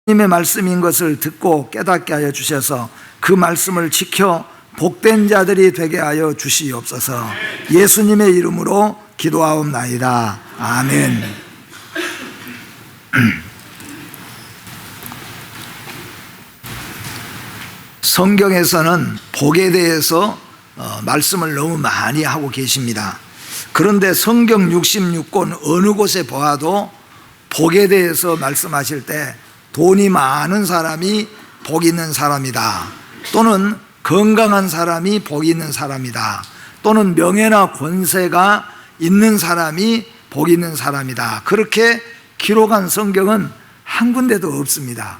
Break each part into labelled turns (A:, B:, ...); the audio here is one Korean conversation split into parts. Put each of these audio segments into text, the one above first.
A: 하나님의 말씀인 것을 듣고 깨닫게 하여 주셔서 그 말씀을 지켜 복된 자들이 되게 하여 주시옵소서. 예수님의 이름으로 기도하옵나이다. 아멘. 성경에서는 복에 대해서 말씀을 너무 많이 하고 계십니다. 그런데 성경 66권 어느 곳에 보아도 복에 대해서 말씀하실 때 돈이 많은 사람이 복 있는 사람이다, 또는 건강한 사람이 복 있는 사람이다, 또는 명예나 권세가 있는 사람이 복 있는 사람이다, 그렇게 기록한 성경은 한 군데도 없습니다.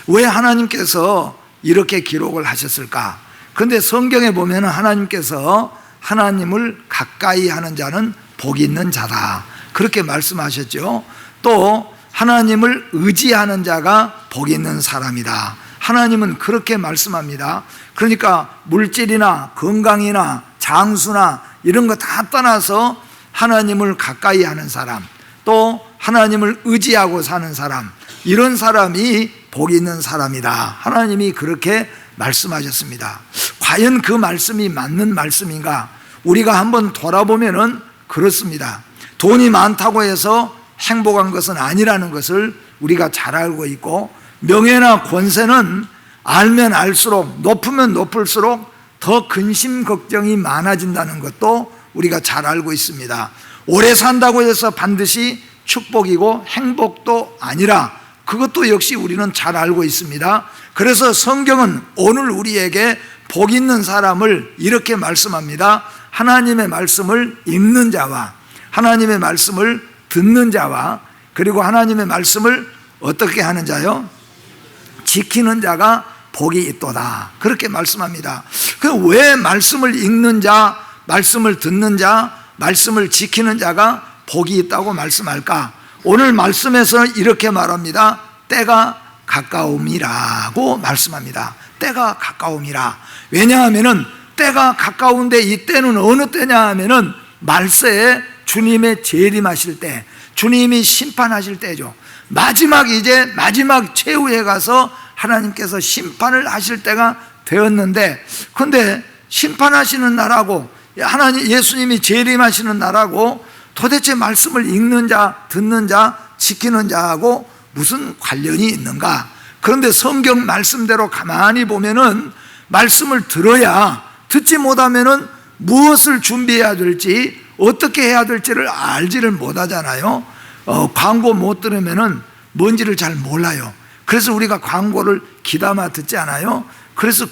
A: 왜 하나님께서 이렇게 기록을 하셨을까? 그런데 성경에 보면 하나님께서 하나님을 가까이 하는 자는 복이 있는 자다, 그렇게 말씀하셨죠. 또 하나님을 의지하는 자가 복이 있는 사람이다, 하나님은 그렇게 말씀합니다. 그러니까 물질이나 건강이나 장수나 이런 거 다 떠나서 하나님을 가까이 하는 사람, 또 하나님을 의지하고 사는 사람, 이런 사람이 복이 있는 사람이다, 하나님이 그렇게 말씀하셨습니다. 과연 그 말씀이 맞는 말씀인가? 우리가 한번 돌아보면은 그렇습니다. 돈이 많다고 해서 행복한 것은 아니라는 것을 우리가 잘 알고 있고, 명예나 권세는 알면 알수록, 높으면 높을수록 더 근심 걱정이 많아진다는 것도 우리가 잘 알고 있습니다. 오래 산다고 해서 반드시 축복이고 행복도 아니라, 그것도 역시 우리는 잘 알고 있습니다. 그래서 성경은 오늘 우리에게 복 있는 사람을 이렇게 말씀합니다. 하나님의 말씀을 읽는 자와 하나님의 말씀을 듣는 자와, 그리고 하나님의 말씀을 어떻게 하는 자요? 지키는 자가 복이 있도다, 그렇게 말씀합니다. 왜 말씀을 읽는 자, 말씀을 듣는 자, 말씀을 지키는 자가 복이 있다고 말씀할까? 오늘 말씀에서 이렇게 말합니다. 때가 가까움이라고 말씀합니다. 때가 가까움이라. 왜냐하면 때가 가까운데, 이 때는 어느 때냐 하면은 말세에 주님의 재림하실 때, 주님이 심판하실 때죠. 이제 마지막 최후에 가서 하나님께서 심판을 하실 때가 되었는데, 그런데 심판하시는 날하고 예수님이 재림하시는 날하고 도대체 말씀을 읽는 자, 듣는 자, 지키는 자하고 무슨 관련이 있는가? 그런데 성경 말씀대로 가만히 보면은 말씀을 들어야, 듣지 못하면은 무엇을 준비해야 될지, 어떻게 해야 될지를 알지를 못하잖아요. 광고 못 들으면은 뭔지를 잘 몰라요. 그래서 우리가 광고를 귀담아 듣지 않아요? 그래서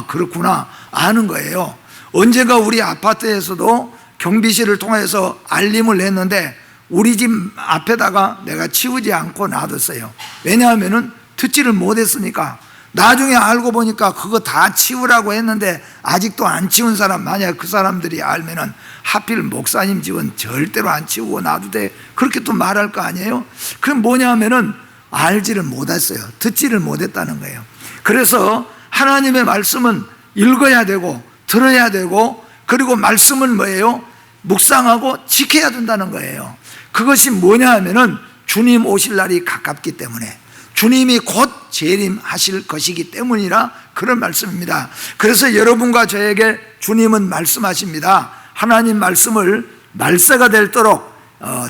A: 그렇구나 아는 거예요. 언젠가 우리 아파트에서도 경비실을 통해서 알림을 했는데 우리 집 앞에다가 내가 치우지 않고 놔뒀어요. 왜냐하면은 듣지를 못했으니까. 나중에 알고 보니까 그거 다 치우라고 했는데 아직도 안 치운 사람, 만약 그 사람들이 알면은 하필 목사님 집은 절대로 안 치우고 놔두되, 그렇게 또 말할 거 아니에요? 그럼 뭐냐면은 알지를 못했어요. 듣지를 못했다는 거예요. 그래서 하나님의 말씀은 읽어야 되고 들어야 되고, 그리고 말씀은 뭐예요? 묵상하고 지켜야 된다는 거예요. 그것이 뭐냐 하면은 주님 오실 날이 가깝기 때문에, 주님이 곧 재림하실 것이기 때문이라 그런 말씀입니다. 그래서 여러분과 저에게 주님은 말씀하십니다. 하나님 말씀을 말세가 될도록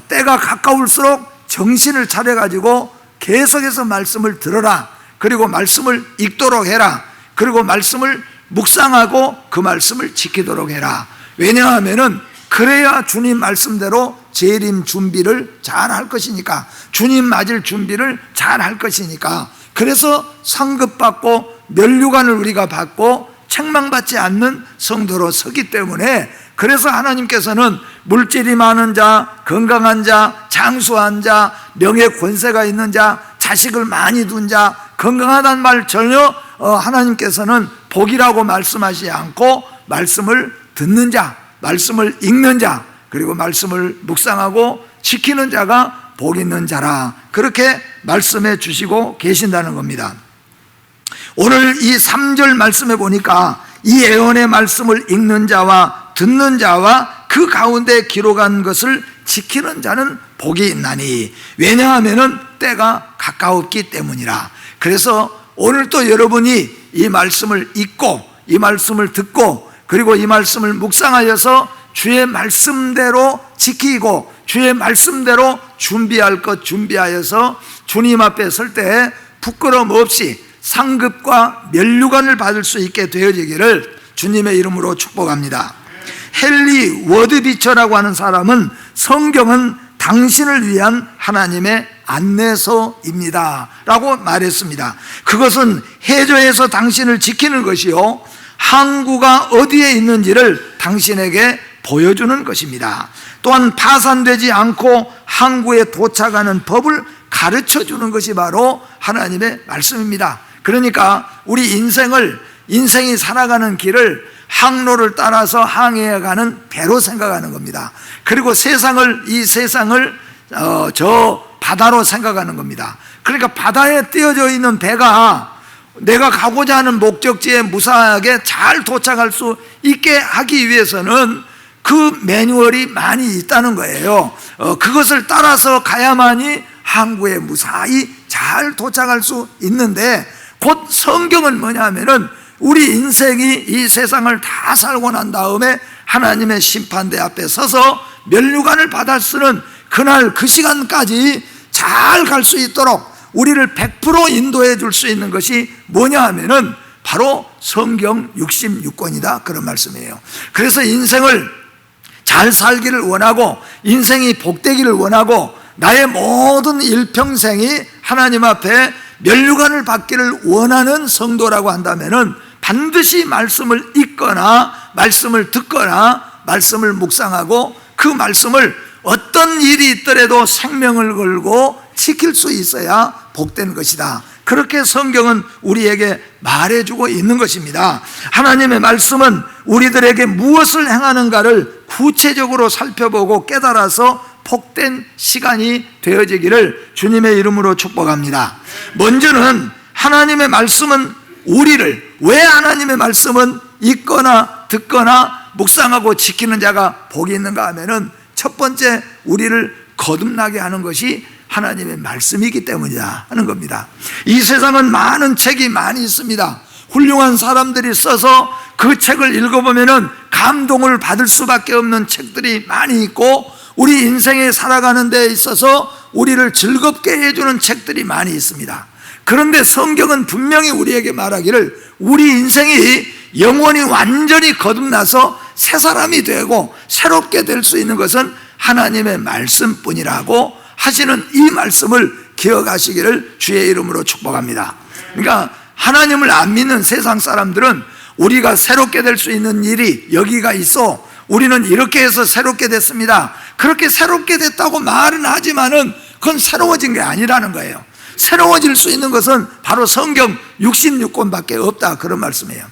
A: 때가 가까울수록 정신을 차려가지고 계속해서 말씀을 들어라, 그리고 말씀을 읽도록 해라, 그리고 말씀을 묵상하고 그 말씀을 지키도록 해라. 왜냐하면은 그래야 주님 말씀대로 재림 준비를 잘 할 것이니까, 주님 맞을 준비를 잘 할 것이니까. 그래서 상급받고 면류관을 우리가 받고 책망받지 않는 성도로 서기 때문에, 그래서 하나님께서는 물질이 많은 자, 건강한 자, 장수한 자, 명예 권세가 있는 자, 자식을 많이 둔 자, 건강하다는 말 전혀 하나님께서는 복이라고 말씀하지 않고, 말씀을 듣는 자, 말씀을 읽는 자, 그리고 말씀을 묵상하고 지키는 자가 복 있는 자라, 그렇게 말씀해 주시고 계신다는 겁니다. 오늘 이 3절 말씀에 보니까 이 예언의 말씀을 읽는 자와 듣는 자와 그 가운데 기록한 것을 지키는 자는 복이 있나니 왜냐하면 때가 가까웠기 때문이라. 그래서 오늘 또 여러분이 이 말씀을 읽고 이 말씀을 듣고 그리고 이 말씀을 묵상하여서 주의 말씀대로 지키고 주의 말씀대로 준비할 것 준비하여서 주님 앞에 설 때 부끄러움 없이 상급과 면류관을 받을 수 있게 되어지기를 주님의 이름으로 축복합니다. 헨리 워드비처라고 하는 사람은 성경은 당신을 위한 하나님의 안내서입니다 라고 말했습니다. 그것은 해저에서 당신을 지키는 것이요 항구가 어디에 있는지를 당신에게 보여주는 것입니다. 또한 파산되지 않고 항구에 도착하는 법을 가르쳐 주는 것이 바로 하나님의 말씀입니다. 그러니까 우리 인생이 살아가는 길을 항로를 따라서 항해해가는 배로 생각하는 겁니다. 그리고 이 세상을 저 바다로 생각하는 겁니다. 그러니까 바다에 띄어져 있는 배가 내가 가고자 하는 목적지에 무사하게 잘 도착할 수 있게 하기 위해서는 그 매뉴얼이 많이 있다는 거예요. 그것을 따라서 가야만이 항구에 무사히 잘 도착할 수 있는데, 곧 성경은 뭐냐 하면은 우리 인생이 이 세상을 다 살고 난 다음에 하나님의 심판대 앞에 서서 면류관을 받아 쓰는 그날 그 시간까지 잘 갈 수 있도록 우리를 100% 인도해 줄 수 있는 것이 뭐냐 하면은 바로 성경 66권이다, 그런 말씀이에요. 그래서 인생을 잘 살기를 원하고 인생이 복되기를 원하고 나의 모든 일평생이 하나님 앞에 면류관을 받기를 원하는 성도라고 한다면은 반드시 말씀을 읽거나 말씀을 듣거나 말씀을 묵상하고 그 말씀을 어떤 일이 있더라도 생명을 걸고 지킬 수 있어야 복된 것이다. 그렇게 성경은 우리에게 말해주고 있는 것입니다. 하나님의 말씀은 우리들에게 무엇을 행하는가를 구체적으로 살펴보고 깨달아서 복된 시간이 되어지기를 주님의 이름으로 축복합니다. 먼저는 하나님의 말씀은 우리를, 왜 하나님의 말씀은 읽거나 듣거나 묵상하고 지키는 자가 복이 있는가 하면은 첫 번째, 우리를 거듭나게 하는 것이 하나님의 말씀이기 때문이다 하는 겁니다. 이 세상은 많은 책이 많이 있습니다. 훌륭한 사람들이 써서 그 책을 읽어보면은 감동을 받을 수밖에 없는 책들이 많이 있고, 우리 인생에 살아가는 데 있어서 우리를 즐겁게 해주는 책들이 많이 있습니다. 그런데 성경은 분명히 우리에게 말하기를 우리 인생이 영원히 완전히 거듭나서 새 사람이 되고 새롭게 될 수 있는 것은 하나님의 말씀뿐이라고 하시는 이 말씀을 기억하시기를 주의 이름으로 축복합니다. 그러니까 하나님을 안 믿는 세상 사람들은 우리가 새롭게 될 수 있는 일이 여기가 있어, 우리는 이렇게 해서 새롭게 됐습니다, 그렇게 새롭게 됐다고 말은 하지만은 그건 새로워진 게 아니라는 거예요. 새로워질 수 있는 것은 바로 성경 66권밖에 없다, 그런 말씀이에요.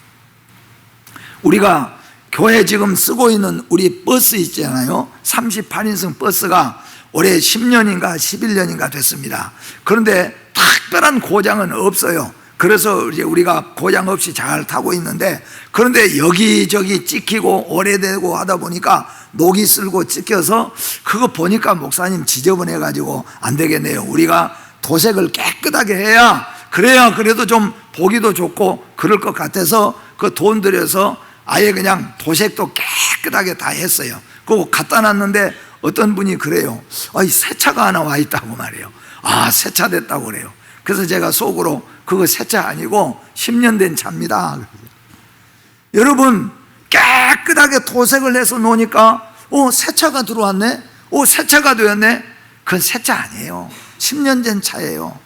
A: 우리가 교회 지금 쓰고 있는 우리 버스 있잖아요. 38인승 버스가 올해 10년인가 11년인가 됐습니다. 그런데 특별한 고장은 없어요. 그래서 이제 우리가 고장 없이 잘 타고 있는데, 그런데 여기저기 찍히고 오래되고 하다 보니까 녹이 쓸고 찍혀서 그거 보니까 목사님 지저분해 가지고 안 되겠네요. 우리가 도색을 깨끗하게 해야, 그래야 그래도 좀 보기도 좋고 그럴 것 같아서 그 돈 들여서 아예 그냥 도색도 깨끗하게 다 했어요. 그거 갖다 놨는데 어떤 분이 그래요. 새 차가 하나 와 있다고 말해요. 새 차 됐다고 그래요. 그래서 제가 속으로 그거 새 차 아니고 10년 된 차입니다. 여러분, 깨끗하게 도색을 해서 놓으니까 새 차가 들어왔네, 새 차가 되었네. 그건 새 차 아니에요. 10년 된 차예요.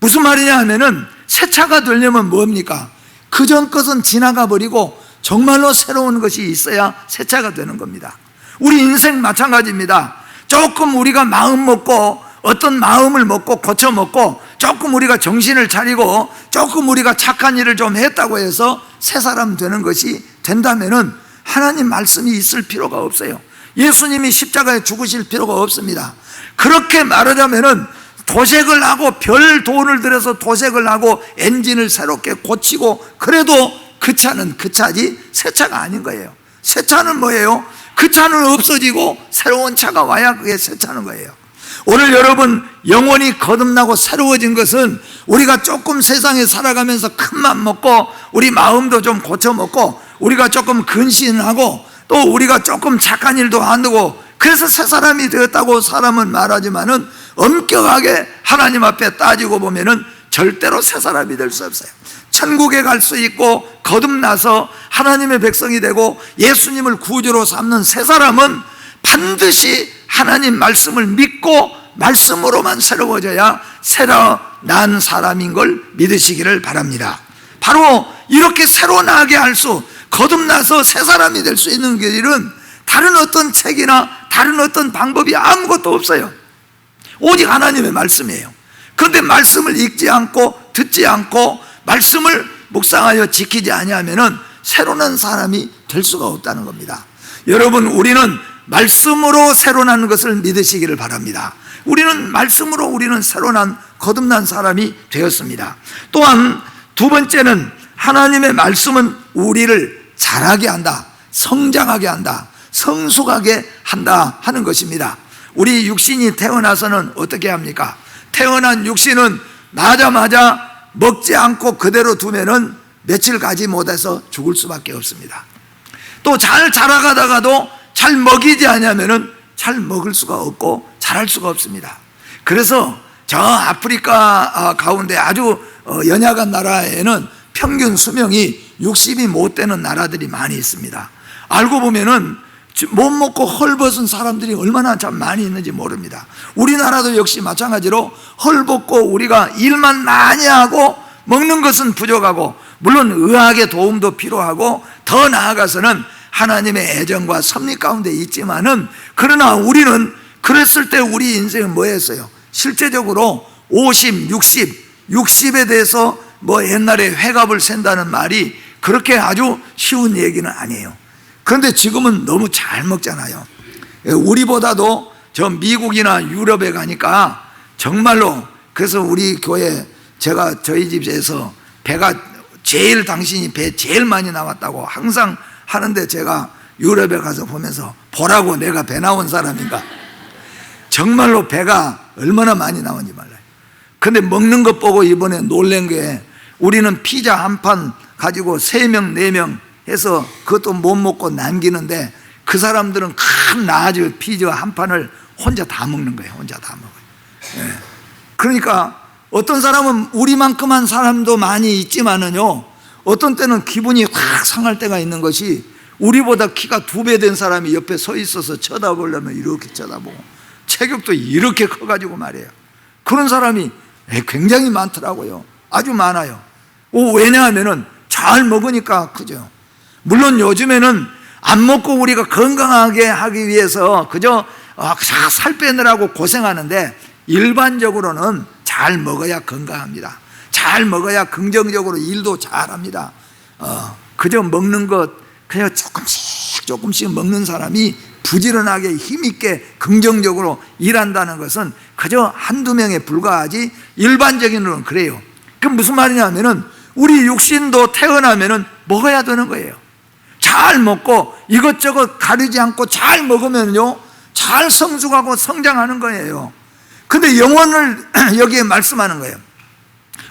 A: 무슨 말이냐 하면은 새 차가 되려면 뭡니까? 그전 것은 지나가 버리고 정말로 새로운 것이 있어야 새 차가 되는 겁니다. 우리 인생 마찬가지입니다. 조금 우리가 마음 먹고, 어떤 마음을 먹고 고쳐 먹고, 조금 우리가 정신을 차리고 조금 우리가 착한 일을 좀 했다고 해서 새 사람 되는 것이 된다면은 하나님 말씀이 있을 필요가 없어요. 예수님이 십자가에 죽으실 필요가 없습니다. 그렇게 말하자면은 도색을 하고 별 돈을 들여서 도색을 하고 엔진을 새롭게 고치고 그래도 그 차는 그 차지 새 차가 아닌 거예요. 새 차는 뭐예요? 그 차는 없어지고 새로운 차가 와야 그게 새 차는 거예요. 오늘 여러분 영혼이 거듭나고 새로워진 것은 우리가 조금 세상에 살아가면서 큰맘 먹고 우리 마음도 좀 고쳐먹고 우리가 조금 근신하고 또 우리가 조금 착한 일도 안 하고 그래서 새 사람이 되었다고 사람은 말하지만은 엄격하게 하나님 앞에 따지고 보면은 절대로 새 사람이 될 수 없어요. 천국에 갈 수 있고 거듭나서 하나님의 백성이 되고 예수님을 구주로 삼는 새 사람은 반드시 하나님 말씀을 믿고 말씀으로만 새로워져야 새로 난 사람인 걸 믿으시기를 바랍니다. 바로 이렇게 새로 나게 할 수, 거듭나서 새 사람이 될 수 있는 길은 다른 어떤 책이나 다른 어떤 방법이 아무것도 없어요. 오직 하나님의 말씀이에요. 그런데 말씀을 읽지 않고 듣지 않고 말씀을 묵상하여 지키지 아니하면은 새로 난 사람이 될 수가 없다는 겁니다. 여러분, 우리는 말씀으로 새로 난 것을 믿으시기를 바랍니다. 우리는 말씀으로 우리는 새로 난 거듭난 사람이 되었습니다. 또한 두 번째는 하나님의 말씀은 우리를 자라게 한다, 성장하게 한다, 성숙하게 한다 하는 것입니다. 우리 육신이 태어나서는 어떻게 합니까? 태어난 육신은 나자마자 먹지 않고 그대로 두면은 며칠 가지 못해서 죽을 수밖에 없습니다. 또 잘 자라가다가도 잘 먹이지 않으면은 잘 먹을 수가 없고 자랄 수가 없습니다. 그래서 저 아프리카 가운데 아주 연약한 나라에는 평균 수명이 60이 못 되는 나라들이 많이 있습니다. 알고 보면은 못 먹고 헐벗은 사람들이 얼마나 참 많이 있는지 모릅니다. 우리나라도 역시 마찬가지로 헐벗고 우리가 일만 많이 하고 먹는 것은 부족하고 물론 의학의 도움도 필요하고 더 나아가서는 하나님의 애정과 섭리 가운데 있지만은 그러나 우리는 그랬을 때 우리 인생은 뭐였어요? 실제적으로 50, 60에 대해서 뭐 옛날에 회갑을 센다는 말이 그렇게 아주 쉬운 얘기는 아니에요. 그런데 지금은 너무 잘 먹잖아요. 우리보다도 저 미국이나 유럽에 가니까 정말로, 그래서 우리 교회 제가 저희 집에서 배가 제일, 당신이 배 제일 많이 나왔다고 항상 하는데 제가 유럽에 가서 보면서 보라고 내가 배 나온 사람인가. 정말로 배가 얼마나 많이 나온지 몰라요. 근데 먹는 것 보고 이번에 놀란 게 우리는 피자 한 판 가지고 3명, 4명 해서 그것도 못 먹고 남기는데 그 사람들은 큰 라지 피자 한 판을 혼자 다 먹는 거예요. 혼자 다 먹어요. 예. 그러니까 어떤 사람은 우리만큼한 사람도 많이 있지만은요, 어떤 때는 기분이 확 상할 때가 있는 것이 우리보다 키가 2배 된 사람이 옆에 서 있어서 쳐다보려면 이렇게 쳐다보고 체격도 이렇게 커가지고 말이에요. 그런 사람이 굉장히 많더라고요. 아주 많아요. 왜냐하면은 잘 먹으니까 크죠. 물론 요즘에는 안 먹고 우리가 건강하게 하기 위해서 그저 살 빼느라고 고생하는데 일반적으로는 잘 먹어야 건강합니다. 잘 먹어야 긍정적으로 일도 잘합니다. 그저 먹는 것 그냥 조금씩 먹는 사람이 부지런하게 힘있게 긍정적으로 일한다는 것은 그저 한두 명에 불과하지 일반적인으로는 그래요. 그럼 무슨 말이냐면은 우리 육신도 태어나면은 먹어야 되는 거예요. 잘 먹고 이것저것 가리지 않고 잘 먹으면요 잘 성숙하고 성장하는 거예요. 근데 영혼을 여기에 말씀하는 거예요.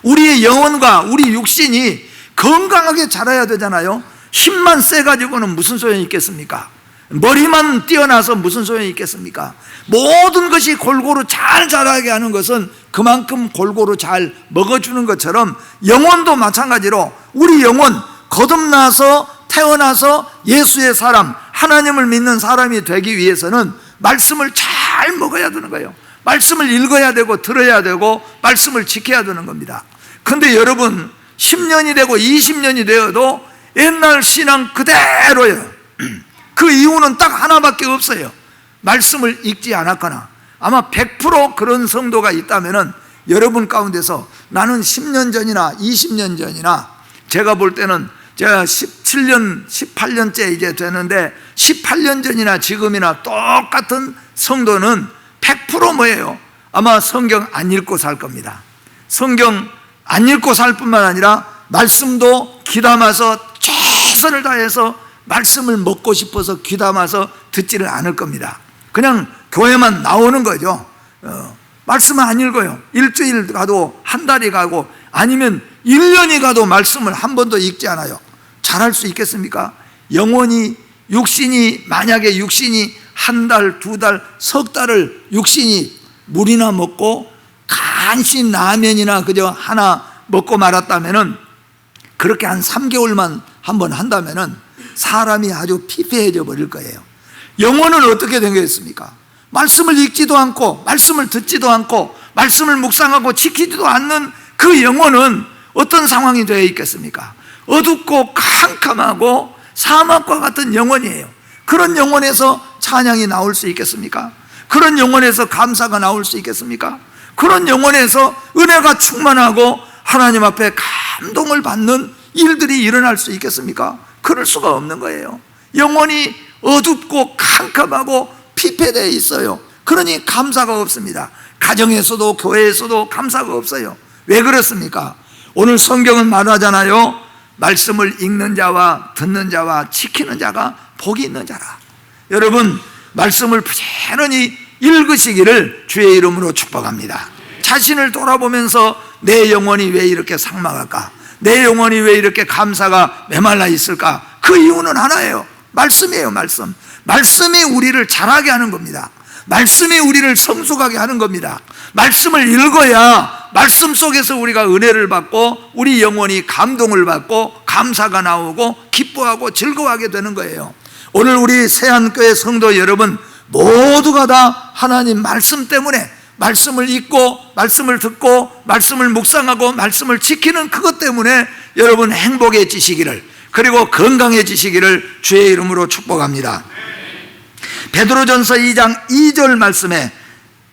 A: 우리의 영혼과 우리 육신이 건강하게 자라야 되잖아요. 힘만 세가지고는 무슨 소용이 있겠습니까? 머리만 뛰어나서 무슨 소용이 있겠습니까? 모든 것이 골고루 잘 자라게 하는 것은 그만큼 골고루 잘 먹어주는 것처럼 영혼도 마찬가지로 우리 영혼 거듭나서 태어나서 예수의 사람, 하나님을 믿는 사람이 되기 위해서는 말씀을 잘 먹어야 되는 거예요. 말씀을 읽어야 되고 들어야 되고 말씀을 지켜야 되는 겁니다. 그런데 여러분 10년이 되고 20년이 되어도 옛날 신앙 그대로예요. 그 이유는 딱 하나밖에 없어요. 말씀을 읽지 않았거나. 아마 100% 그런 성도가 있다면 여러분 가운데서 나는 10년 전이나 20년 전이나 제가 볼 때는 제가 17년, 18년째 이제 되는데 18년 전이나 지금이나 똑같은 성도는 100% 뭐예요? 아마 성경 안 읽고 살 겁니다. 성경 안 읽고 살 뿐만 아니라 말씀도 귀담아서 최선을 다해서 말씀을 먹고 싶어서 귀담아서 듣지를 않을 겁니다. 그냥 교회만 나오는 거죠. 말씀을 안 읽어요. 일주일 가도 한 달이 가고 아니면 1년이 가도 말씀을 한 번도 읽지 않아요. 잘할 수 있겠습니까? 영혼이 육신이 만약에 육신이 한 달, 두 달, 석 달을 육신이 물이나 먹고 간신 라면이나 그저 하나 먹고 말았다면은 그렇게 한 3개월만 한번 한다면은 사람이 아주 피폐해져 버릴 거예요. 영혼은 어떻게 되겠습니까? 말씀을 읽지도 않고 말씀을 듣지도 않고 말씀을 묵상하고 지키지도 않는 그 영혼은 어떤 상황이 되어 있겠습니까? 어둡고 캄캄하고 사막과 같은 영혼이에요. 그런 영혼에서 찬양이 나올 수 있겠습니까? 그런 영혼에서 감사가 나올 수 있겠습니까? 그런 영혼에서 은혜가 충만하고 하나님 앞에 감동을 받는 일들이 일어날 수 있겠습니까? 그럴 수가 없는 거예요. 영혼이 어둡고 캄캄하고 피폐되어 있어요. 그러니 감사가 없습니다. 가정에서도 교회에서도 감사가 없어요. 왜 그렇습니까? 오늘 성경은 말하잖아요. 말씀을 읽는 자와 듣는 자와 지키는 자가 복이 있는 자라. 여러분, 말씀을 부지런히 읽으시기를 주의 이름으로 축복합니다. 자신을 돌아보면서 내 영혼이 왜 이렇게 삭막할까? 내 영혼이 왜 이렇게 감사가 메말라 있을까? 그 이유는 하나예요. 말씀이에요. 말씀. 말씀이 우리를 자라게 하는 겁니다. 말씀이 우리를 성숙하게 하는 겁니다. 말씀을 읽어야 말씀 속에서 우리가 은혜를 받고 우리 영혼이 감동을 받고 감사가 나오고 기뻐하고 즐거워하게 되는 거예요. 오늘 우리 세안교회 성도 여러분 모두가 다 하나님 말씀 때문에 말씀을 읽고 말씀을 듣고 말씀을 묵상하고 말씀을 지키는 그것 때문에 여러분 행복해지시기를 그리고 건강해지시기를 주의 이름으로 축복합니다. 베드로전서 2장 2절 말씀에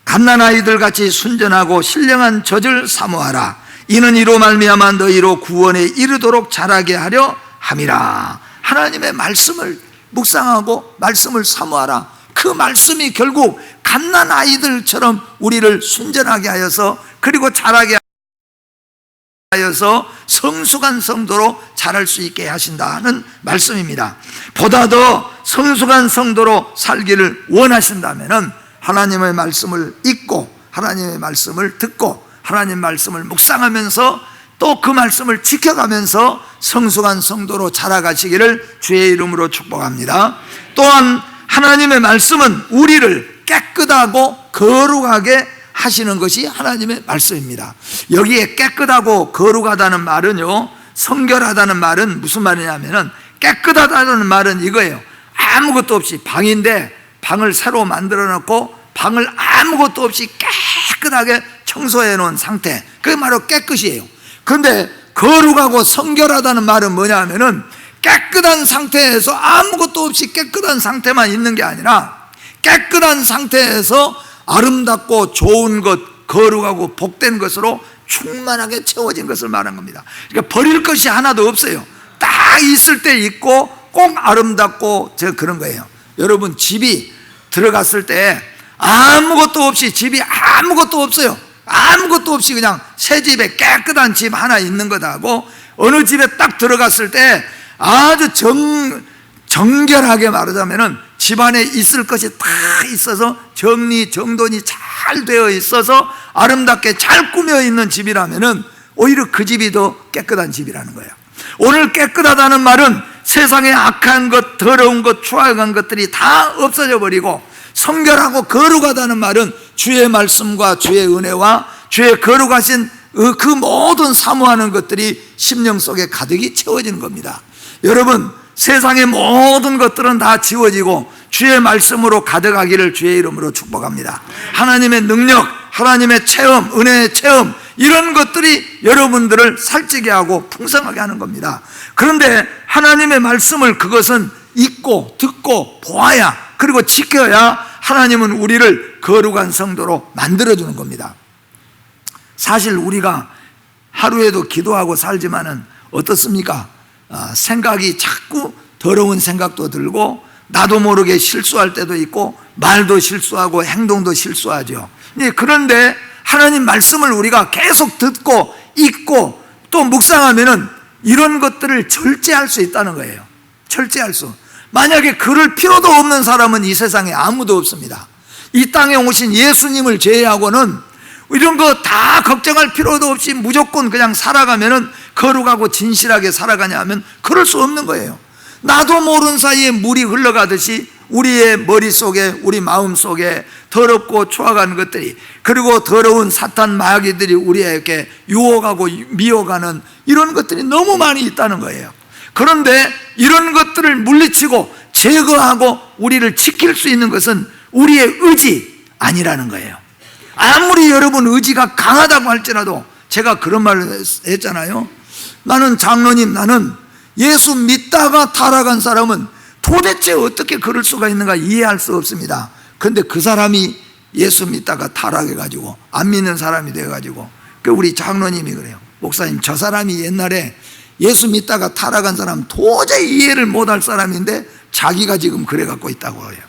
A: 갓난아이들 같이 순전하고 신령한 젖을 사모하라. 이는 이로 말미암아 너희로 구원에 이르도록 자라게 하려 함이라. 하나님의 말씀을 묵상하고 말씀을 사모하라. 그 말씀이 결국 갓난아이들처럼 우리를 순전하게 하여서 그리고 자라게 하여서 성숙한 성도로 자랄 수 있게 하신다는 말씀입니다. 보다 더 성숙한 성도로 살기를 원하신다면 하나님의 말씀을 읽고 하나님의 말씀을 듣고 하나님 말씀을 묵상하면서 또 그 말씀을 지켜가면서 성숙한 성도로 자라가시기를 주의 이름으로 축복합니다. 또한 하나님의 말씀은 우리를 깨끗하고 거룩하게 하시는 것이 하나님의 말씀입니다. 여기에 깨끗하고 거룩하다는 말은요, 성결하다는 말은 무슨 말이냐면은 깨끗하다는 말은 이거예요. 아무것도 없이 방인데 방을 새로 만들어 놓고 방을 아무것도 없이 깨끗하게 청소해 놓은 상태, 그게 바로 깨끗이에요. 그런데 거룩하고 성결하다는 말은 뭐냐면은 깨끗한 상태에서 아무것도 없이 깨끗한 상태만 있는 게 아니라 깨끗한 상태에서 아름답고 좋은 것, 거룩하고 복된 것으로 충만하게 채워진 것을 말한 겁니다. 그러니까 버릴 것이 하나도 없어요. 딱 있을 때 있고 꼭 아름답고 그런 거예요. 여러분, 집이 들어갔을 때 아무것도 없이, 집이 아무것도 없어요. 아무것도 없이 그냥 새 집에 깨끗한 집 하나 있는 것하고 어느 집에 딱 들어갔을 때 아주 정결하게 말하자면은 집안에 있을 것이 다 있어서 정리정돈이 잘 되어 있어서 아름답게 잘 꾸며 있는 집이라면은 오히려 그 집이 더 깨끗한 집이라는 거예요. 오늘 깨끗하다는 말은 세상에 악한 것, 더러운 것, 추악한 것들이 다 없어져 버리고 성결하고 거룩하다는 말은 주의 말씀과 주의 은혜와 주의 거룩하신 그 모든 사모하는 것들이 심령 속에 가득히 채워지는 겁니다. 여러분, 세상의 모든 것들은 다 지워지고 주의 말씀으로 가득하기를 주의 이름으로 축복합니다. 하나님의 능력, 하나님의 체험, 은혜의 체험, 이런 것들이 여러분들을 살찌게 하고 풍성하게 하는 겁니다. 그런데 하나님의 말씀을 그것은 읽고 듣고 보아야, 그리고 지켜야 하나님은 우리를 거룩한 성도로 만들어주는 겁니다. 사실 우리가 하루에도 기도하고 살지만은 어떻습니까? 생각이 자꾸 더러운 생각도 들고 나도 모르게 실수할 때도 있고 말도 실수하고 행동도 실수하죠. 그런데 하나님 말씀을 우리가 계속 듣고 읽고 또 묵상하면은 이런 것들을 절제할 수 있다는 거예요. 절제할 수. 만약에 그럴 필요도 없는 사람은 이 세상에 아무도 없습니다. 이 땅에 오신 예수님을 제외하고는 이런 거 다 걱정할 필요도 없이 무조건 그냥 살아가면은 거룩하고 진실하게 살아가냐 하면 그럴 수 없는 거예요. 나도 모르는 사이에 물이 흘러가듯이 우리의 머릿속에, 우리 마음속에 더럽고 추악한 것들이, 그리고 더러운 사탄 마귀들이 우리에게 유혹하고 미혹하는 이런 것들이 너무 많이 있다는 거예요. 그런데 이런 것들을 물리치고 제거하고 우리를 지킬 수 있는 것은 우리의 의지 아니라는 거예요. 아무리 여러분 의지가 강하다고 할지라도, 제가 그런 말을 했잖아요. 나는 장로님, 나는 예수 믿다가 타락한 사람은 도대체 어떻게 그럴 수가 있는가 이해할 수 없습니다. 그런데 그 사람이 예수 믿다가 타락해가지고 안 믿는 사람이 돼가지고, 우리 장로님이 그래요. 목사님, 저 사람이 옛날에 예수 믿다가 타락한 사람 도저히 이해를 못할 사람인데 자기가 지금 그래갖고 있다고 해요.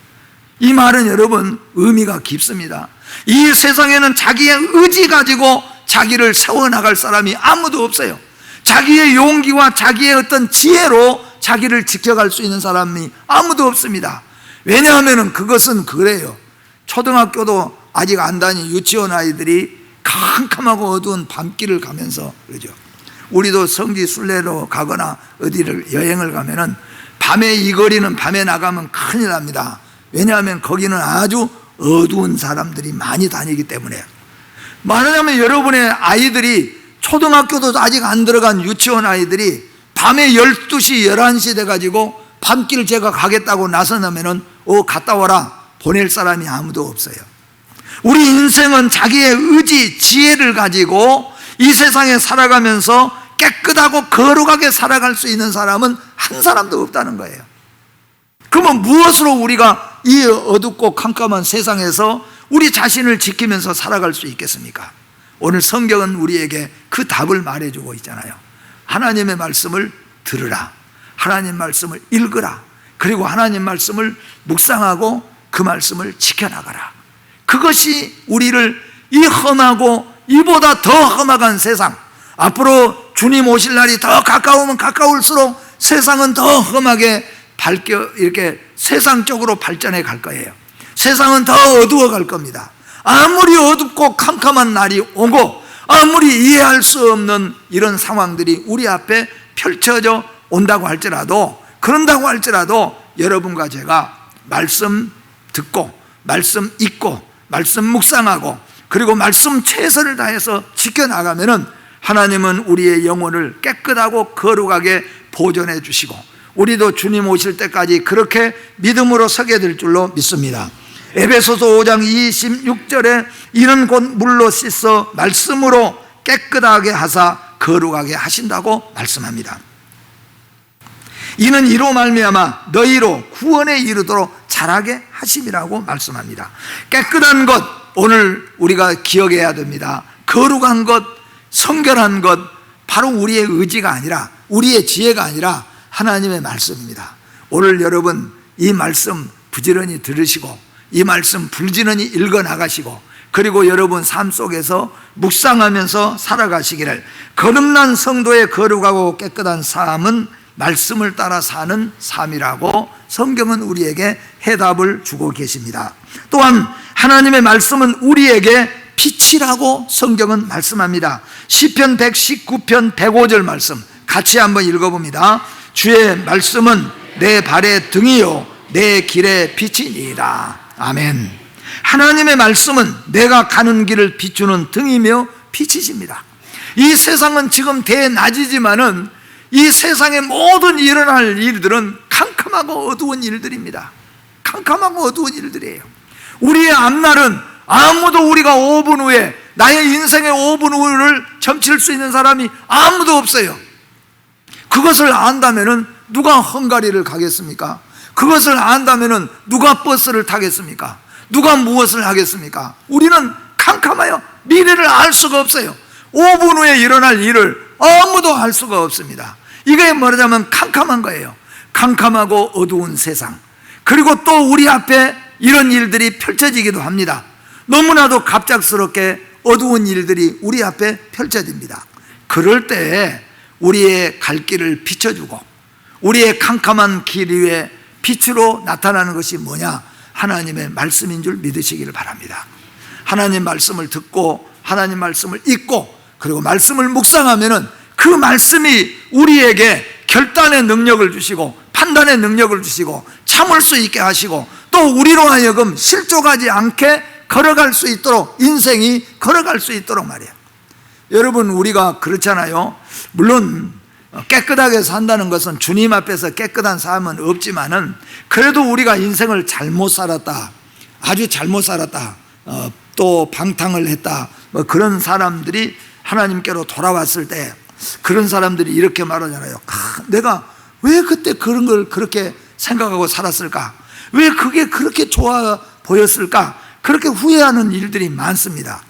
A: 이 말은 여러분 의미가 깊습니다. 이 세상에는 자기의 의지 가지고 자기를 세워나갈 사람이 아무도 없어요. 자기의 용기와 자기의 어떤 지혜로 자기를 지켜갈 수 있는 사람이 아무도 없습니다. 왜냐하면 그것은 그래요. 초등학교도 아직 안 다닌 유치원 아이들이 캄캄하고 어두운 밤길을 가면서 그러죠. 우리도 성지 순례로 가거나 어디를 여행을 가면은 밤에, 이 거리는 밤에 나가면 큰일 납니다. 왜냐하면 거기는 아주 어두운 사람들이 많이 다니기 때문에. 말하자면 여러분의 아이들이, 초등학교도 아직 안 들어간 유치원 아이들이 밤에 12시, 11시 돼가지고 밤길 제가 가겠다고 나서면은 갔다 와라 보낼 사람이 아무도 없어요. 우리 인생은 자기의 의지, 지혜를 가지고 이 세상에 살아가면서 깨끗하고 거룩하게 살아갈 수 있는 사람은 한 사람도 없다는 거예요. 그러면 무엇으로 우리가 이 어둡고 캄캄한 세상에서 우리 자신을 지키면서 살아갈 수 있겠습니까? 오늘 성경은 우리에게 그 답을 말해주고 있잖아요. 하나님의 말씀을 들으라, 하나님 말씀을 읽으라, 그리고 하나님 말씀을 묵상하고 그 말씀을 지켜나가라. 그것이 우리를 이 험하고 이보다 더 험악한 세상, 앞으로 주님 오실 날이 더 가까우면 가까울수록 세상은 더 험하게 이렇게 세상적으로 발전해 갈 거예요. 세상은 더 어두워 갈 겁니다. 아무리 어둡고 캄캄한 날이 오고 아무리 이해할 수 없는 이런 상황들이 우리 앞에 펼쳐져 온다고 할지라도, 그런다고 할지라도 여러분과 제가 말씀 듣고 말씀 읽고 말씀 묵상하고 그리고 말씀 최선을 다해서 지켜나가면은 하나님은 우리의 영혼을 깨끗하고 거룩하게 보존해 주시고 우리도 주님 오실 때까지 그렇게 믿음으로 서게 될 줄로 믿습니다. 에베소서 5장 26절에 이는 곧 물로 씻어 말씀으로 깨끗하게 하사 거룩하게 하신다고 말씀합니다. 이는 이로 말미암아 너희로 구원에 이르도록 자라게 하심이라고 말씀합니다. 깨끗한 것, 오늘 우리가 기억해야 됩니다. 거룩한 것, 성결한 것, 바로 우리의 의지가 아니라, 우리의 지혜가 아니라 하나님의 말씀입니다. 오늘 여러분 이 말씀 부지런히 들으시고 이 말씀 부지런히 읽어 나가시고 그리고 여러분 삶 속에서 묵상하면서 살아가시기를, 거듭난 성도의 거룩하고 깨끗한 삶은 말씀을 따라 사는 삶이라고 성경은 우리에게 해답을 주고 계십니다. 또한 하나님의 말씀은 우리에게 빛이라고 성경은 말씀합니다. 시편 119편 105절 말씀 같이 한번 읽어봅니다. 주의 말씀은 내 발의 등이요 내 길의 빛이니이다. 아멘. 하나님의 말씀은 내가 가는 길을 비추는 등이며 빛이십니다. 이 세상은 지금 대낮이지만은 이 세상의 모든 일어날 일들은 캄캄하고 어두운 일들입니다. 캄캄하고 어두운 일들이에요. 우리의 앞날은 아무도, 우리가 5분 후에, 나의 인생의 5분 후를 점칠 수 있는 사람이 아무도 없어요. 그것을 안다면은 누가 헝가리를 가겠습니까? 그것을 안다면은 누가 버스를 타겠습니까? 누가 무엇을 하겠습니까? 우리는 캄캄해요. 미래를 알 수가 없어요. 5분 후에 일어날 일을 아무도 알 수가 없습니다. 이게 말하자면 캄캄한 거예요. 캄캄하고 어두운 세상. 그리고 또 우리 앞에 이런 일들이 펼쳐지기도 합니다. 너무나도 갑작스럽게 어두운 일들이 우리 앞에 펼쳐집니다. 그럴 때 우리의 갈 길을 비춰주고 우리의 캄캄한 길 위에 빛으로 나타나는 것이 뭐냐? 하나님의 말씀인 줄 믿으시기를 바랍니다. 하나님 말씀을 듣고 하나님 말씀을 읽고 그리고 말씀을 묵상하면은 그 말씀이 우리에게 결단의 능력을 주시고 판단의 능력을 주시고 참을 수 있게 하시고 또 우리로 하여금 실족하지 않게 걸어갈 수 있도록 인생이 걸어갈 수 있도록 말이에요. 여러분, 우리가 그렇잖아요. 물론 깨끗하게 산다는 것은 주님 앞에서 깨끗한 삶은 없지만은 그래도 우리가 인생을 잘못 살았다, 아주 잘못 살았다, 또 방탕을 했다, 뭐 그런 사람들이 하나님께로 돌아왔을 때 그런 사람들이 이렇게 말하잖아요. 내가 왜 그때 그런 걸 그렇게 생각하고 살았을까? 왜 그게 그렇게 좋아 보였을까? 그렇게 후회하는 일들이 많습니다.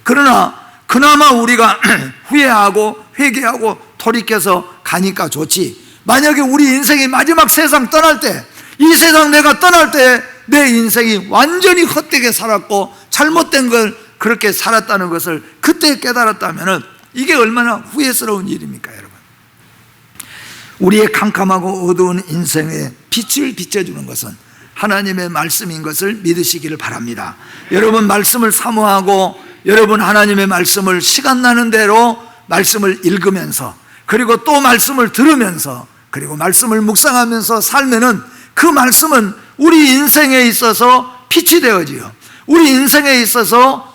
A: 그러나 그나마 우리가 후회하고 회개하고 돌이켜서 가니까 좋지, 만약에 우리 인생이 마지막 세상 떠날 때, 이 세상 내가 떠날 때 내 인생이 완전히 헛되게 살았고 잘못된 걸 그렇게 살았다는 것을 그때 깨달았다면 이게 얼마나 후회스러운 일입니까, 여러분? 우리의 캄캄하고 어두운 인생에 빛을 비춰주는 것은 하나님의 말씀인 것을 믿으시기를 바랍니다. 여러분, 말씀을 사모하고 여러분 하나님의 말씀을 시간 나는 대로 말씀을 읽으면서 그리고 또 말씀을 들으면서 그리고 말씀을 묵상하면서 살면은 그 말씀은 우리 인생에 있어서 빛이 되어지요. 우리 인생에 있어서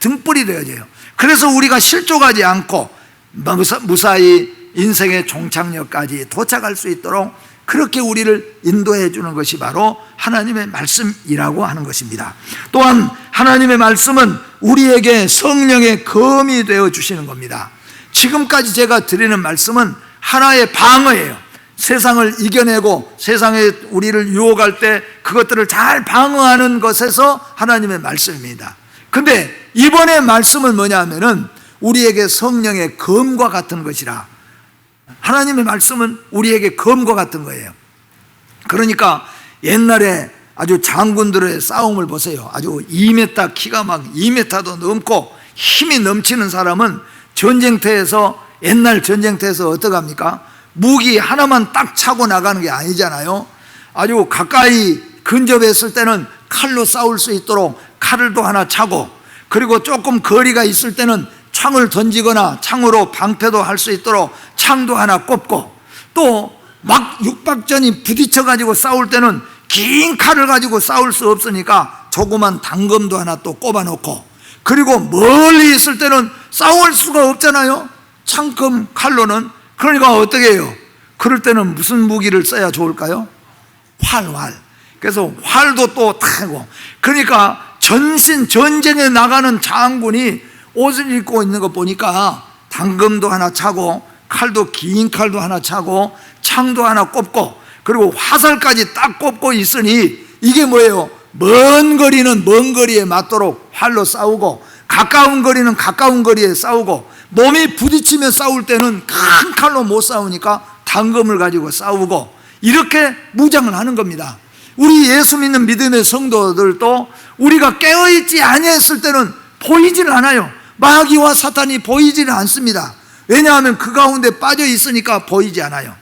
A: 등불이 되어져요. 그래서 우리가 실족하지 않고 무사히 인생의 종착역까지 도착할 수 있도록 그렇게 우리를 인도해 주는 것이 바로 하나님의 말씀이라고 하는 것입니다. 또한 하나님의 말씀은 우리에게 성령의 검이 되어 주시는 겁니다. 지금까지 제가 드리는 말씀은 하나의 방어예요. 세상을 이겨내고 세상에 우리를 유혹할 때 그것들을 잘 방어하는 것에서 하나님의 말씀입니다. 근데 이번에 말씀은 뭐냐 하면은 우리에게 성령의 검과 같은 것이라. 하나님의 말씀은 우리에게 검과 같은 거예요. 그러니까 옛날에 아주 장군들의 싸움을 보세요. 아주 2m, 키가 막 2m도 넘고 힘이 넘치는 사람은 전쟁터에서, 옛날 전쟁터에서 어떡합니까? 무기 하나만 딱 차고 나가는 게 아니잖아요. 아주 가까이 근접했을 때는 칼로 싸울 수 있도록 칼을도 하나 차고, 그리고 조금 거리가 있을 때는 창을 던지거나 창으로 방패도 할 수 있도록 창도 하나 꼽고, 또 막 육박전이 부딪혀 가지고 싸울 때는 긴 칼을 가지고 싸울 수 없으니까 조그만 단검도 하나 또 꼽아 놓고, 그리고 멀리 있을 때는 싸울 수가 없잖아요, 창검 칼로는. 그러니까 어떻게 해요? 그럴 때는 무슨 무기를 써야 좋을까요? 활. 그래서 활도 또 타고, 그러니까 전쟁에 나가는 장군이 옷을 입고 있는 거 보니까 단검도 하나 차고, 칼도 긴 칼도 하나 차고, 창도 하나 꼽고, 그리고 화살까지 딱 꼽고 있으니 이게 뭐예요? 먼 거리는 먼 거리에 맞도록 활로 싸우고, 가까운 거리는 가까운 거리에 싸우고, 몸이 부딪히며 싸울 때는 큰 칼로 못 싸우니까 단검을 가지고 싸우고, 이렇게 무장을 하는 겁니다. 우리 예수 믿는 믿음의 성도들도 우리가 깨어있지 아니했을 때는 보이지는 않아요. 마귀와 사탄이 보이지는 않습니다. 왜냐하면 그 가운데 빠져 있으니까 보이지 않아요.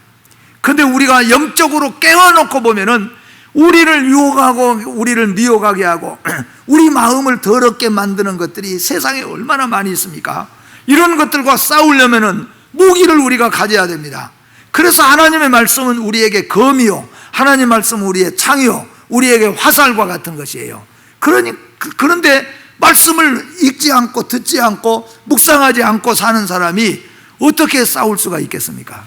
A: 근데 우리가 영적으로 깨어놓고 보면은 우리를 유혹하고 우리를 미혹하게 하고 우리 마음을 더럽게 만드는 것들이 세상에 얼마나 많이 있습니까? 이런 것들과 싸우려면은 무기를 우리가 가져야 됩니다. 그래서 하나님의 말씀은 우리에게 검이요, 하나님 말씀은 우리의 창이요, 우리에게 화살과 같은 것이에요. 그런데 말씀을 읽지 않고 듣지 않고 묵상하지 않고 사는 사람이 어떻게 싸울 수가 있겠습니까?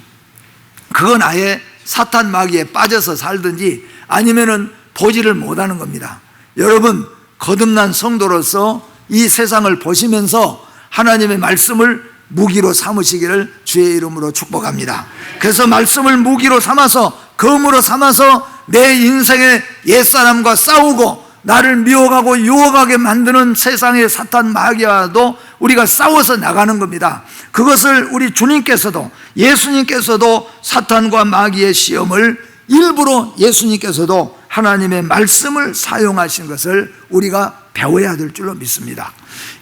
A: 그건 아예 사탄 마귀에 빠져서 살든지 아니면은 보지를 못하는 겁니다. 여러분, 거듭난 성도로서 이 세상을 보시면서 하나님의 말씀을 무기로 삼으시기를 주의 이름으로 축복합니다. 그래서 말씀을 무기로 삼아서, 검으로 삼아서 내 인생의 옛사람과 싸우고 나를 미혹하고 유혹하게 만드는 세상의 사탄 마귀와도 우리가 싸워서 나가는 겁니다. 그것을 우리 주님께서도, 예수님께서도 사탄과 마귀의 시험을 일부러 예수님께서도 하나님의 말씀을 사용하신 것을 우리가 배워야 될 줄로 믿습니다.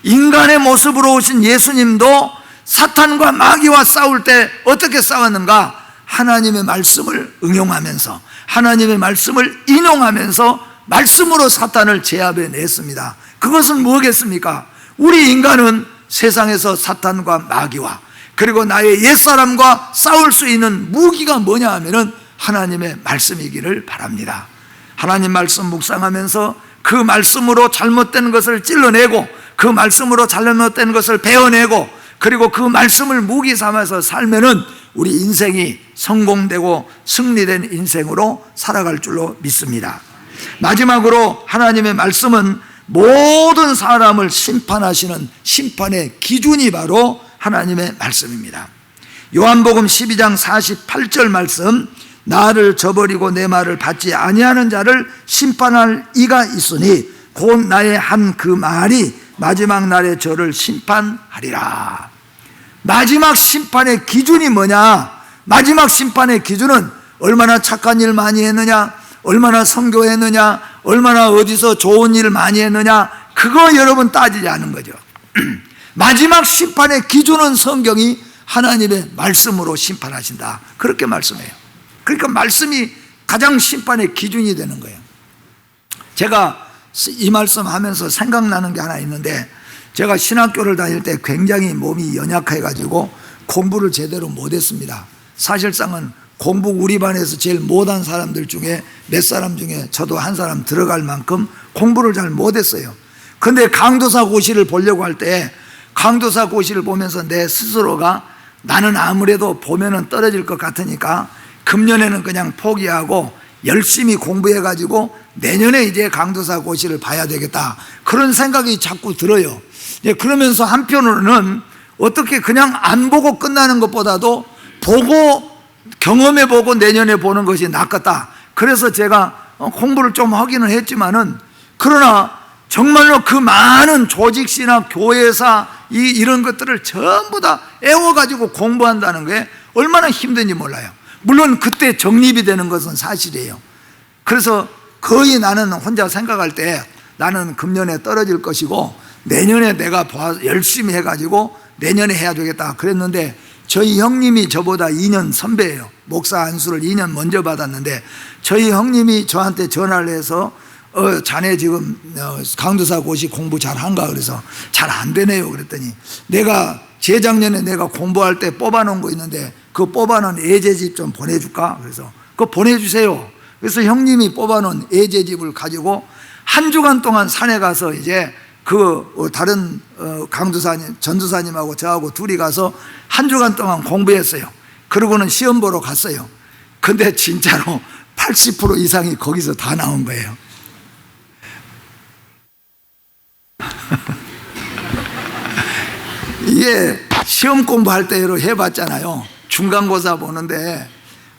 A: 인간의 모습으로 오신 예수님도 사탄과 마귀와 싸울 때 어떻게 싸웠는가? 하나님의 말씀을 응용하면서, 하나님의 말씀을 인용하면서 말씀으로 사탄을 제압해 냈습니다. 그것은 뭐겠습니까? 우리 인간은 세상에서 사탄과 마귀와 그리고 나의 옛사람과 싸울 수 있는 무기가 뭐냐 하면은 하나님의 말씀이기를 바랍니다. 하나님 말씀 묵상하면서 그 말씀으로 잘못된 것을 찔러내고 그 말씀으로 잘못된 것을 베어내고 그리고 그 말씀을 무기 삼아서 살면은 우리 인생이 성공되고 승리된 인생으로 살아갈 줄로 믿습니다. 마지막으로 하나님의 말씀은 모든 사람을 심판하시는 심판의 기준이 바로 하나님의 말씀입니다. 요한복음 12장 48절 말씀, 나를 저버리고 내 말을 받지 아니하는 자를 심판할 이가 있으니 곧 나의 한 그 말이 마지막 날에 저를 심판하리라. 마지막 심판의 기준이 뭐냐? 마지막 심판의 기준은 얼마나 착한 일 많이 했느냐, 얼마나 선교했느냐, 얼마나 어디서 좋은 일 많이 했느냐, 그거 여러분 따지지 않은 거죠. 마지막 심판의 기준은 성경이 하나님의 말씀으로 심판하신다, 그렇게 말씀해요. 그러니까 말씀이 가장 심판의 기준이 되는 거예요. 제가 이 말씀 하면서 생각나는 게 하나 있는데, 제가 신학교를 다닐 때 굉장히 몸이 연약해가지고 공부를 제대로 못했습니다. 사실상은 공부 우리 반에서 제일 못한 사람들 중에 몇 사람 중에 저도 한 사람 들어갈 만큼 공부를 잘 못했어요. 근데 강도사 고시를 보려고 할 때 강도사 고시를 보면서 내 스스로가 나는 아무래도 보면은 떨어질 것 같으니까 금년에는 그냥 포기하고 열심히 공부해가지고 내년에 이제 강도사 고시를 봐야 되겠다, 그런 생각이 자꾸 들어요. 그러면서 한편으로는 어떻게 그냥 안 보고 끝나는 것보다도 보고 경험해보고 내년에 보는 것이 낫겠다. 그래서 제가 공부를 좀 하기는 했지만은, 그러나 정말로 그 많은 조직시나 교회사 이런 것들을 전부 다 애워가지고 공부한다는 게 얼마나 힘든지 몰라요. 물론 그때 정립이 되는 것은 사실이에요. 그래서 거의 나는 혼자 생각할 때 나는 금년에 떨어질 것이고 내년에 내가 열심히 해가지고 내년에 해야 되겠다 그랬는데, 저희 형님이 저보다 2년 선배예요. 목사 안수를 2년 먼저 받았는데 저희 형님이 저한테 전화를 해서 자네 지금 강도사 고시 공부 잘한가? 그래서 잘 안 되네요. 그랬더니 내가 재작년에 내가 공부할 때 뽑아놓은 거 있는데 그 뽑아놓은 예제집 좀 보내줄까? 그래서 그거 보내주세요. 그래서 형님이 뽑아놓은 예제집을 가지고 한 주간 동안 산에 가서 이제 그 다른 강도사님, 전도사님하고 저하고 둘이 가서 한 주간 동안 공부했어요. 그러고는 시험 보러 갔어요. 근데 진짜로 80% 이상이 거기서 다 나온 거예요. 이게 시험 공부할 때로 해봤잖아요. 중간고사 보는데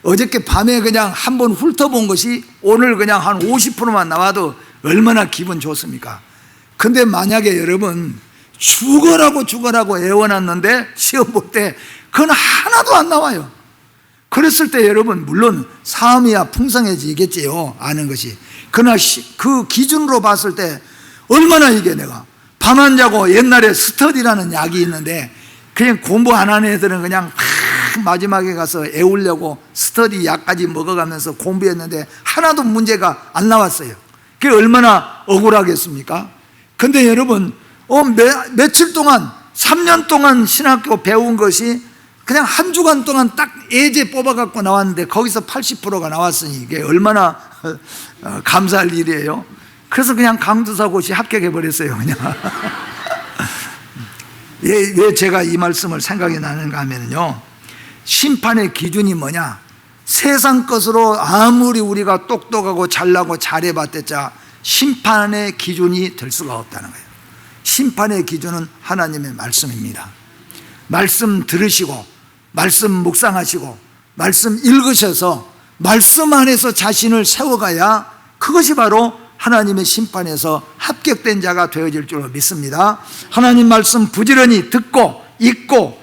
A: 어저께 밤에 그냥 한번 훑어본 것이 오늘 그냥 한 50%만 나와도 얼마나 기분 좋습니까? 근데 만약에 여러분 죽어라고 애워놨는데 시험 볼 때 그건 하나도 안 나와요. 그랬을 때 여러분 물론 삶이야 풍성해지겠지요, 아는 것이. 그러나 그 기준으로 봤을 때 얼마나 이게 내가 밤 안 자고, 옛날에 스터디라는 약이 있는데 그냥 공부 안 하는 애들은 그냥 마지막에 가서 애우려고 스터디 약까지 먹어가면서 공부했는데 하나도 문제가 안 나왔어요. 그게 얼마나 억울하겠습니까? 근데 여러분 며칠 동안 3년 동안 신학교 배운 것이 그냥 한 주간 동안 딱 예제 뽑아갖고 나왔는데 거기서 80%가 나왔으니 이게 얼마나 감사할 일이에요. 그래서 그냥 강도사 고시 합격해버렸어요 그냥. 왜 제가 이 말씀을 생각이 나는가 하면요, 심판의 기준이 뭐냐? 세상 것으로 아무리 우리가 똑똑하고 잘나고 잘해봤댔자 심판의 기준이 될 수가 없다는 거예요. 심판의 기준은 하나님의 말씀입니다. 말씀 들으시고 말씀 묵상하시고 말씀 읽으셔서 말씀 안에서 자신을 세워가야 그것이 바로 하나님의 심판에서 합격된 자가 되어질 줄로 믿습니다. 하나님 말씀 부지런히 듣고 읽고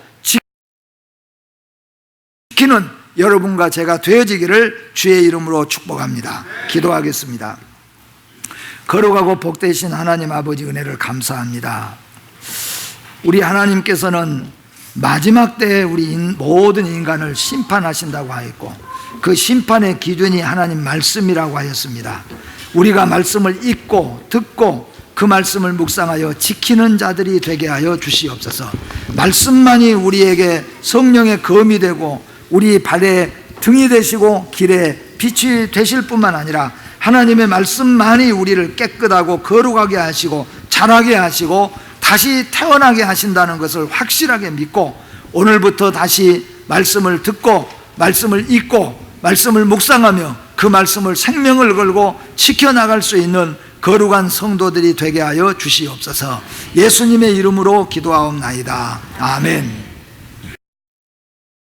A: 지키는 여러분과 제가 되어지기를 주의 이름으로 축복합니다. 기도하겠습니다. 거룩하고 복되신 하나님 아버지 은혜를 감사합니다. 우리 하나님께서는 마지막 때에 우리 모든 인간을 심판하신다고 하였고 그 심판의 기준이 하나님 말씀이라고 하였습니다. 우리가 말씀을 읽고 듣고 그 말씀을 묵상하여 지키는 자들이 되게 하여 주시옵소서. 말씀만이 우리에게 성령의 검이 되고 우리 발에 등이 되시고 길에 빛이 되실 뿐만 아니라 하나님의 말씀만이 우리를 깨끗하고 거룩하게 하시고 자라게 하시고 다시 태어나게 하신다는 것을 확실하게 믿고 오늘부터 다시 말씀을 듣고 말씀을 읽고 말씀을 묵상하며 그 말씀을 생명을 걸고 지켜나갈 수 있는 거룩한 성도들이 되게 하여 주시옵소서. 예수님의 이름으로 기도하옵나이다. 아멘.